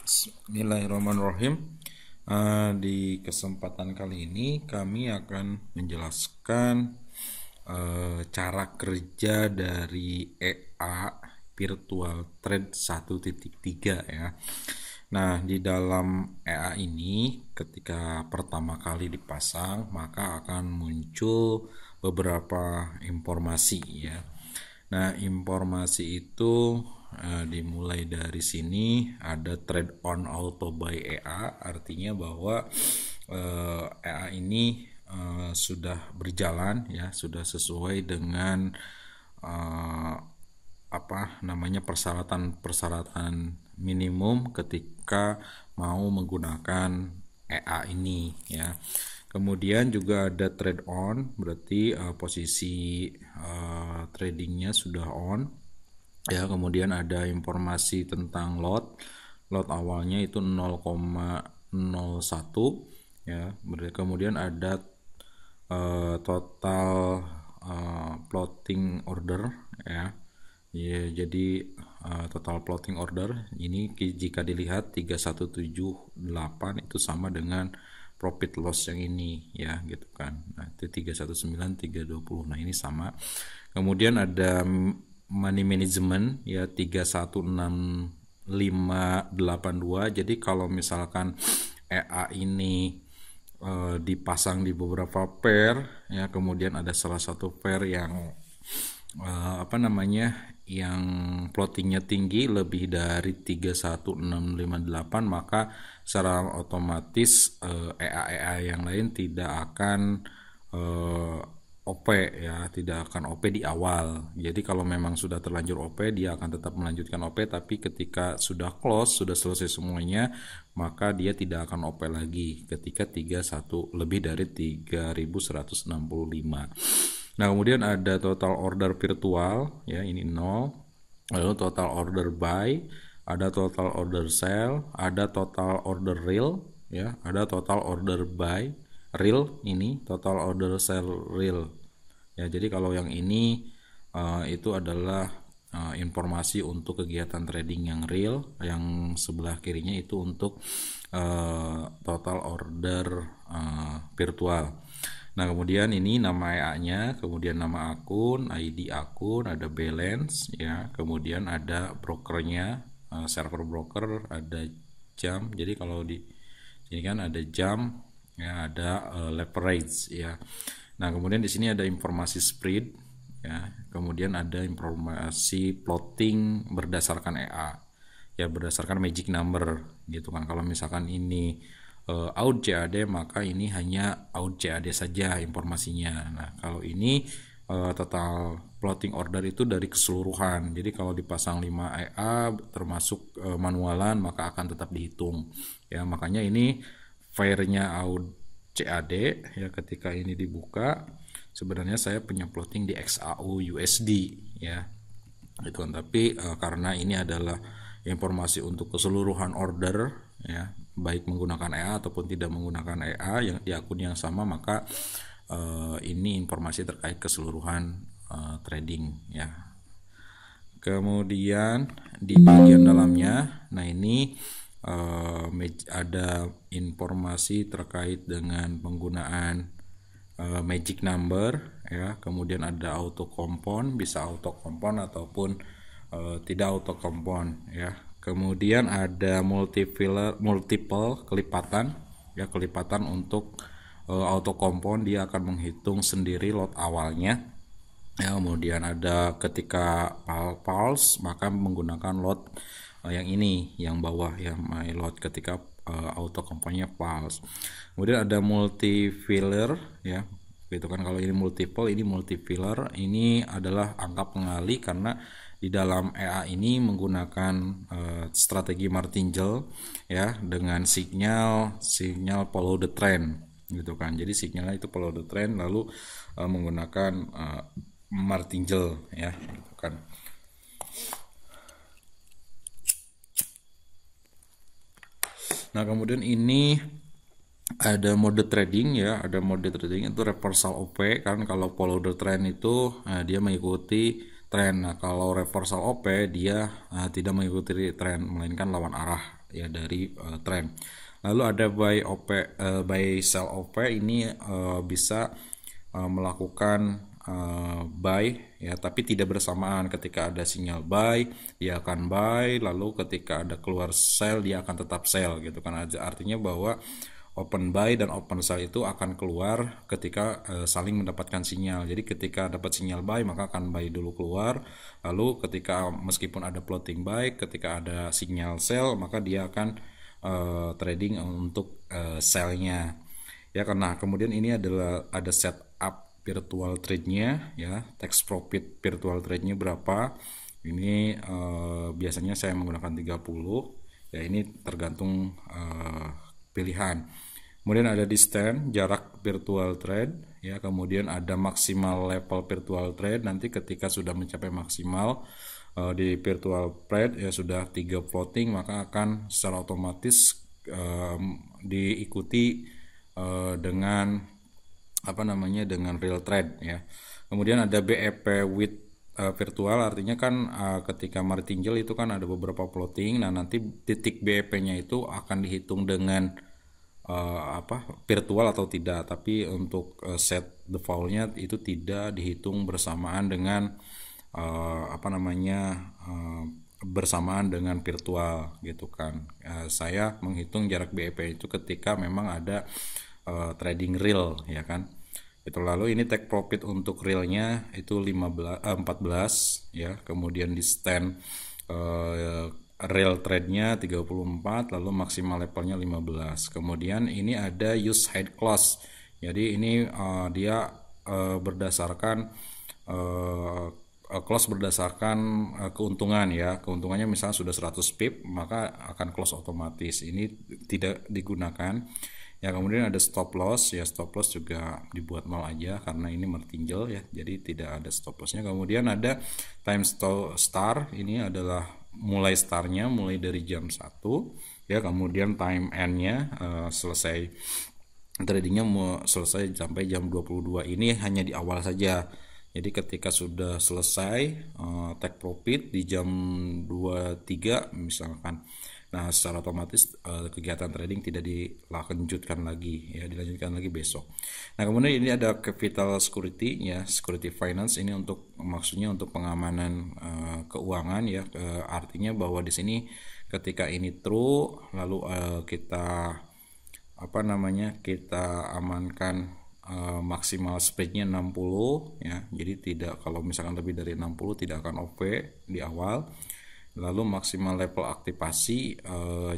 Bismillahirrahmanirrahim. Di kesempatan kali ini kami akan menjelaskan cara kerja dari EA Virtual Trade 1.3 ya. Nah, di dalam EA ini ketika pertama kali dipasang maka akan muncul beberapa informasi ya. Nah, informasi itu dimulai dari sini ada trade on auto by EA, artinya bahwa EA ini sudah berjalan ya, sudah sesuai dengan persyaratan minimum ketika mau menggunakan EA ini ya. Kemudian juga ada trade on, berarti posisi tradingnya sudah on ya. Kemudian ada informasi tentang lot awalnya itu 0,01 ya. Kemudian ada total plotting order ya. Jadi total plotting order ini jika dilihat 3178 itu sama dengan profit loss yang ini ya gitu kan. Nah, itu 319 320. Nah, ini sama. Kemudian ada money management ya 316582. Jadi kalau misalkan EA ini dipasang di beberapa pair ya, kemudian ada salah satu pair yang yang plottingnya tinggi lebih dari 31658, maka secara otomatis EA yang lain tidak akan OP ya, tidak akan OP di awal. Jadi kalau memang sudah terlanjur OP, dia akan tetap melanjutkan OP, tapi ketika sudah close, sudah selesai semuanya, maka dia tidak akan OP lagi ketika 31 lebih dari 3165. Nah, kemudian ada total order virtual ya, ini 0. Lalu total order buy, ada total order sell, ada total order real ya, ada total order buy real, ini total order sell real ya. Jadi kalau yang ini itu adalah informasi untuk kegiatan trading yang real, yang sebelah kirinya itu untuk total order virtual. Nah, kemudian ini nama EA-nya, kemudian nama akun, ID akun, ada balance ya, kemudian ada brokernya, server broker, ada jam. Jadi kalau di sini kan ada jam ya, ada leverage ya. Nah, kemudian di sini ada informasi spread ya, kemudian ada informasi plotting berdasarkan EA ya, berdasarkan magic number gitu kan. Kalau misalkan ini out CAD, maka ini hanya out CAD saja informasinya. Nah, kalau ini total plotting order itu dari keseluruhan. Jadi kalau dipasang 5 EA termasuk manualan, maka akan tetap dihitung ya. Makanya ini fairnya out CAD ya, ketika ini dibuka sebenarnya saya punya plotting di XAU USD ya itu kan, tapi karena ini adalah informasi untuk keseluruhan order ya, baik menggunakan EA ataupun tidak menggunakan EA yang di akun yang sama, maka ini informasi terkait keseluruhan trading ya. Kemudian di bagian dalamnya, nah ini ada informasi terkait dengan penggunaan magic number ya. Kemudian ada auto compound, bisa auto compound ataupun tidak auto compound ya. Kemudian ada multiple kelipatan ya, kelipatan untuk auto compound, dia akan menghitung sendiri lot awalnya ya. Kemudian ada ketika pulse, maka menggunakan lot yang ini, yang bawah ya, my lot, ketika auto compoundnya pulse. Kemudian ada multi filler ya gitu kan. Kalau ini multiple, ini multi filler, ini adalah angka pengali karena di dalam EA ini menggunakan strategi martingale ya, dengan sinyal follow the trend gitu kan. Jadi sinyalnya itu follow the trend, lalu menggunakan martingale ya gitu kan. Nah, kemudian ini ada mode trading ya, ada mode trading itu reversal OP kan. Kalau follow the trend itu dia mengikuti tren. Nah, kalau reversal OP dia tidak mengikuti tren, melainkan lawan arah ya dari trend. Lalu ada buy OP, buy sell OP ini bisa melakukan buy ya, tapi tidak bersamaan. Ketika ada sinyal buy dia akan buy, lalu ketika ada keluar sell dia akan tetap sell gitu kan. Artinya bahwa open buy dan open sell itu akan keluar ketika saling mendapatkan sinyal. Jadi ketika dapat sinyal buy maka akan buy dulu keluar, lalu ketika meskipun ada floating buy, ketika ada sinyal sell maka dia akan trading untuk sellnya ya. Karena kemudian ini adalah ada setup virtual trade-nya ya, tax profit virtual trade-nya berapa. Ini biasanya saya menggunakan 30 ya, ini tergantung pilihan. Kemudian ada distance, jarak virtual trade ya, kemudian ada maksimal level virtual trade. Nanti ketika sudah mencapai maksimal di virtual trade ya, sudah 3 floating, maka akan secara otomatis diikuti dengan dengan real trade ya. Kemudian ada BEP with virtual, artinya kan ketika martingale itu kan ada beberapa floating. Nah, nanti titik BEP-nya itu akan dihitung dengan virtual atau tidak, tapi untuk set the fall-nya itu tidak dihitung bersamaan dengan bersamaan dengan virtual gitu kan. Saya menghitung jarak BEP itu ketika memang ada trading real ya kan. Itu lalu ini take profit untuk realnya itu 14 ya, kemudian di stand real trade-nya 34, lalu maksimal levelnya 15. Kemudian ini ada use hide close. Jadi ini dia berdasarkan close berdasarkan keuntungan ya. Keuntungannya misalnya sudah 100 pip maka akan close otomatis. Ini tidak digunakan. Ya, kemudian ada stop loss ya, stop loss juga dibuat 0 aja karena ini martingale ya, jadi tidak ada stop lossnya. Kemudian ada time start, ini adalah mulai startnya mulai dari jam 1 ya, kemudian time endnya selesai tradingnya selesai sampai jam 22. Ini hanya di awal saja. Jadi ketika sudah selesai take profit di jam 23 misalkan, nah secara otomatis kegiatan trading tidak dilanjutkan lagi ya, dilanjutkan lagi besok. Nah, kemudian ini ada capital security ya, security finance, ini untuk maksudnya untuk pengamanan keuangan ya. Artinya bahwa di sini ketika ini true lalu kita kita amankan maksimal spreadnya 60 ya, jadi tidak, kalau misalkan lebih dari 60 tidak akan OP di awal. Lalu maksimal level aktivasi,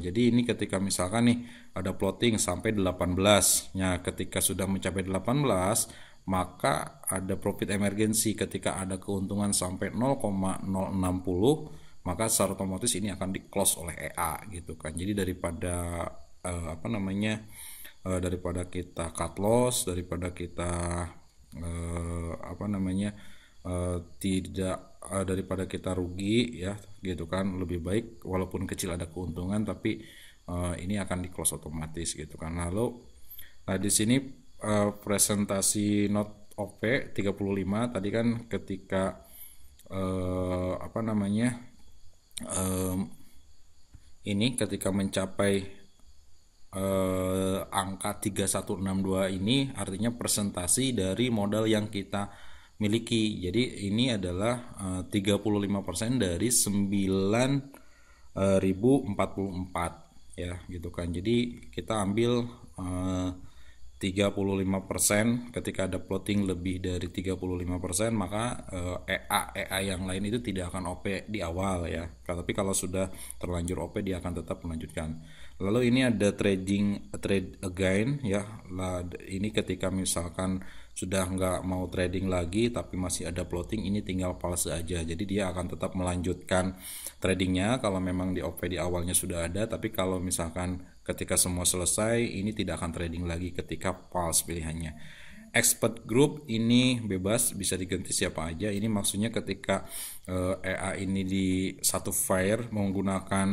jadi ini ketika misalkan nih ada plotting sampai 18 ya, ketika sudah mencapai 18 maka ada profit emergency. Ketika ada keuntungan sampai 0,060 maka secara otomatis ini akan di close oleh EA gitu kan. Jadi daripada daripada kita cut loss, daripada kita daripada kita rugi ya gitu kan, lebih baik walaupun kecil ada keuntungan tapi ini akan di close otomatis gitu kan. Lalu di sini presentasi not OP 35 tadi kan, ketika ini ketika mencapai angka 3162 ini artinya presentasi dari modal yang kita miliki. Jadi ini adalah 35% dari 9.044 ya gitu kan. Jadi kita ambil 35%, ketika ada plotting lebih dari 35% maka EA yang lain itu tidak akan OP di awal ya. Tapi kalau sudah terlanjur OP dia akan tetap melanjutkan. Lalu ini ada trade again ya. Ini ketika misalkan sudah nggak mau trading lagi tapi masih ada plotting, ini tinggal pause aja. Jadi dia akan tetap melanjutkan tradingnya kalau memang di OP di awalnya sudah ada. Tapi kalau misalkan ketika semua selesai ini tidak akan trading lagi ketika pause pilihannya. Expert group ini bebas, bisa diganti siapa aja. Ini maksudnya ketika EA ini di satu file menggunakan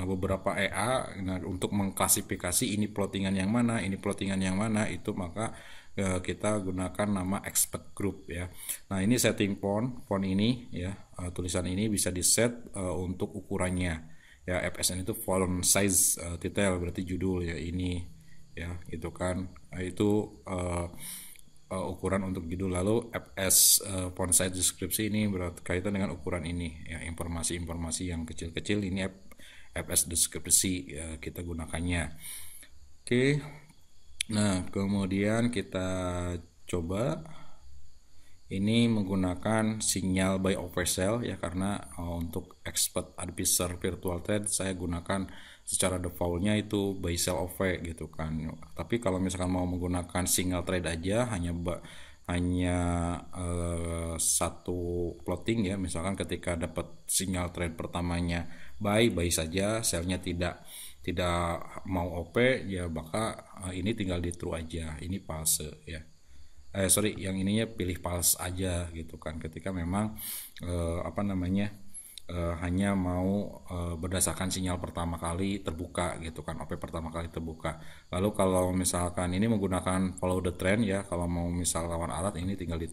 beberapa EA untuk mengklasifikasi ini plottingan yang mana, ini plottingan yang mana, itu maka kita gunakan nama expert group ya. Nah, ini setting font ini ya, tulisan ini bisa di set untuk ukurannya ya. FSN itu font size title, berarti judul ya ini ya, gitu kan. Itu ukuran untuk judul. Lalu FS font size deskripsi ini berkaitan dengan ukuran ini ya, informasi-informasi yang kecil-kecil ini FS deskripsi ya, kita gunakannya. Oke. Nah, kemudian kita coba ini menggunakan sinyal buy oversell ya, karena untuk expert advisor virtual trade saya gunakan secara defaultnya itu buy sell over gitu kan. Tapi kalau misalkan mau menggunakan single trade aja, hanya satu plotting ya, misalkan ketika dapat sinyal trade pertamanya buy saja, sellnya tidak mau OP ya, maka ini tinggal di true aja, ini false ya. Sorry, yang ininya pilih false aja gitu kan, ketika memang hanya mau berdasarkan sinyal pertama kali terbuka gitu kan, OP pertama kali terbuka. Lalu kalau misalkan ini menggunakan follow the trend ya, kalau mau misal lawan alat ini tinggal di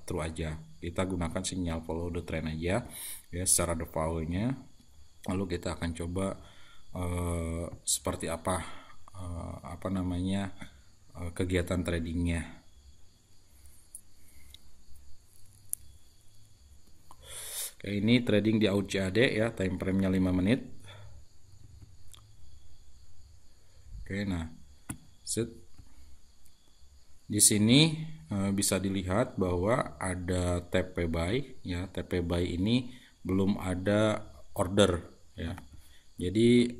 true aja, kita gunakan sinyal follow the trend aja ya secara defaultnya. Lalu kita akan coba seperti apa kegiatan tradingnya. Oke, ini trading di AUD ya, time frame-nya 5 menit. Oke, nah set di sini bisa dilihat bahwa ada TP buy ya. TP buy ini belum ada order ya. Jadi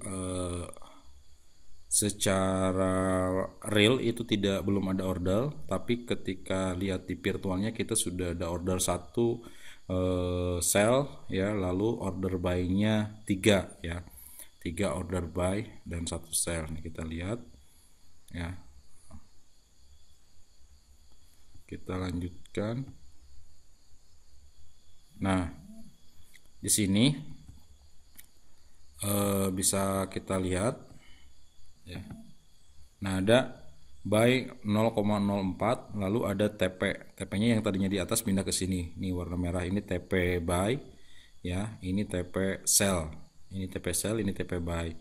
secara real itu belum ada order, tapi ketika lihat di virtualnya kita sudah ada order 1 sell ya, lalu order buy-nya 3 ya. 3 order buy dan 1 sell. Nih kita lihat ya. Kita lanjutkan. Nah, di sini bisa kita lihat ya. Nah, ada buy 0,04, lalu ada TP-nya yang tadinya di atas pindah ke sini. Ini warna merah, ini TP buy ya, ini TP sell. Ini TP sell, ini TP buy.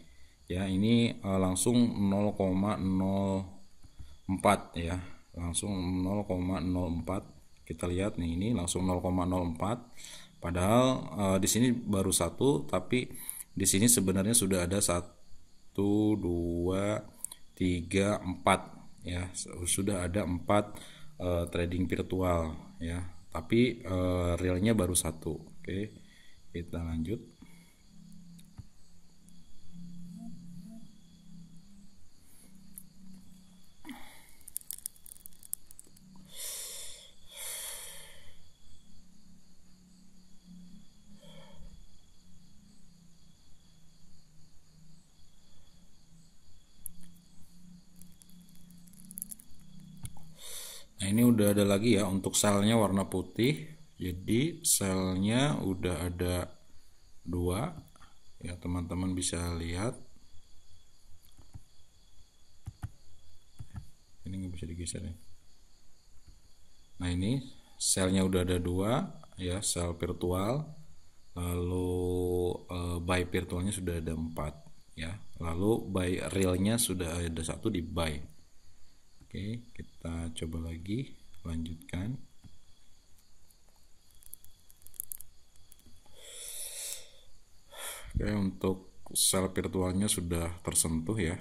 Ya, ini langsung 0,04 ya. Langsung 0,04. Kita lihat nih, ini langsung 0,04. Padahal di sini baru 1, tapi di sini sebenarnya sudah ada 1 2 3 4 ya, sudah ada 4 trading virtual ya, tapi realnya baru 1. Oke, kita lanjut. Nah, ini udah ada lagi ya, untuk selnya warna putih, jadi selnya udah ada 2 ya, teman-teman bisa lihat. Ini nggak bisa digeser ya. Nah, ini selnya udah ada 2 ya, sel virtual. Lalu buy virtualnya sudah ada 4 ya. Lalu buy realnya sudah ada 1 di buy. Oke, kita coba lagi, lanjutkan. Oke, untuk sel virtualnya sudah tersentuh ya,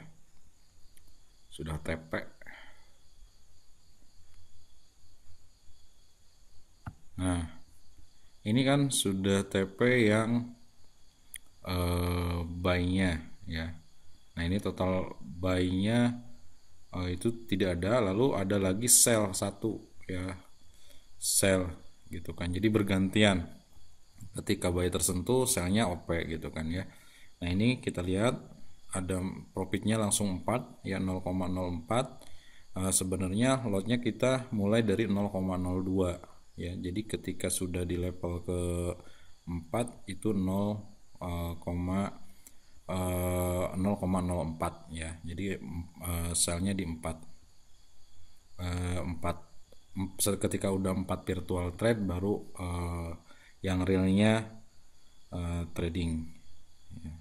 sudah TP. Nah, ini kan sudah TP yang buy-nya ya. Nah, ini total buy-nya itu tidak ada, lalu ada lagi sell 1 ya, sell gitu kan. Jadi bergantian, ketika buy tersentuh sellnya OP gitu kan ya. Nah, ini kita lihat ada profitnya langsung 4 ya, 0,04. Sebenarnya lotnya kita mulai dari 0,02 ya. Jadi ketika sudah di level ke 4 itu 0,04 ya. Jadi selnya di 4. Ketika udah 4 virtual trade baru yang realnya trading ya.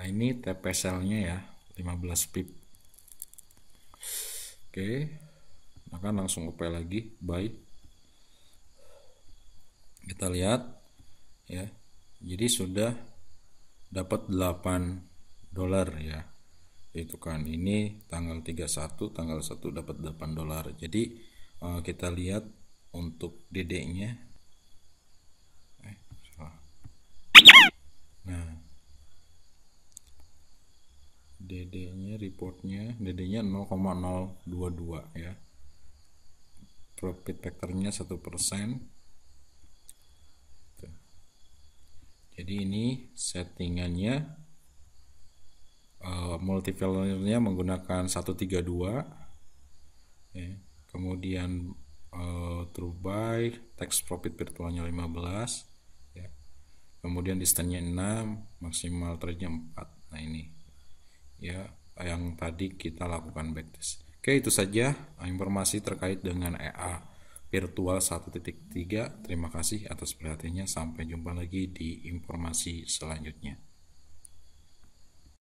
ini TP sell-nya ya 15 pip. Oke, maka langsung OP lagi buy. Kita lihat ya, jadi sudah dapat 8 dolar ya, itu kan ini tanggal 31, tanggal 1 dapat 8 dolar. Jadi kita lihat untuk DD nya nah, DD nya reportnya, DD nya 0,022 ya, profit factornya 1%. Jadi ini settingannya multiplier-nya menggunakan 132 ya. Kemudian true buy, tax profit virtualnya 15 ya. Kemudian distance-nya 6, maksimal trade-nya 4. Nah ini ya yang tadi kita lakukan backtest. Oke, itu saja informasi terkait dengan EA virtual 1.3. Terima kasih atas perhatiannya. Sampai jumpa lagi di informasi selanjutnya.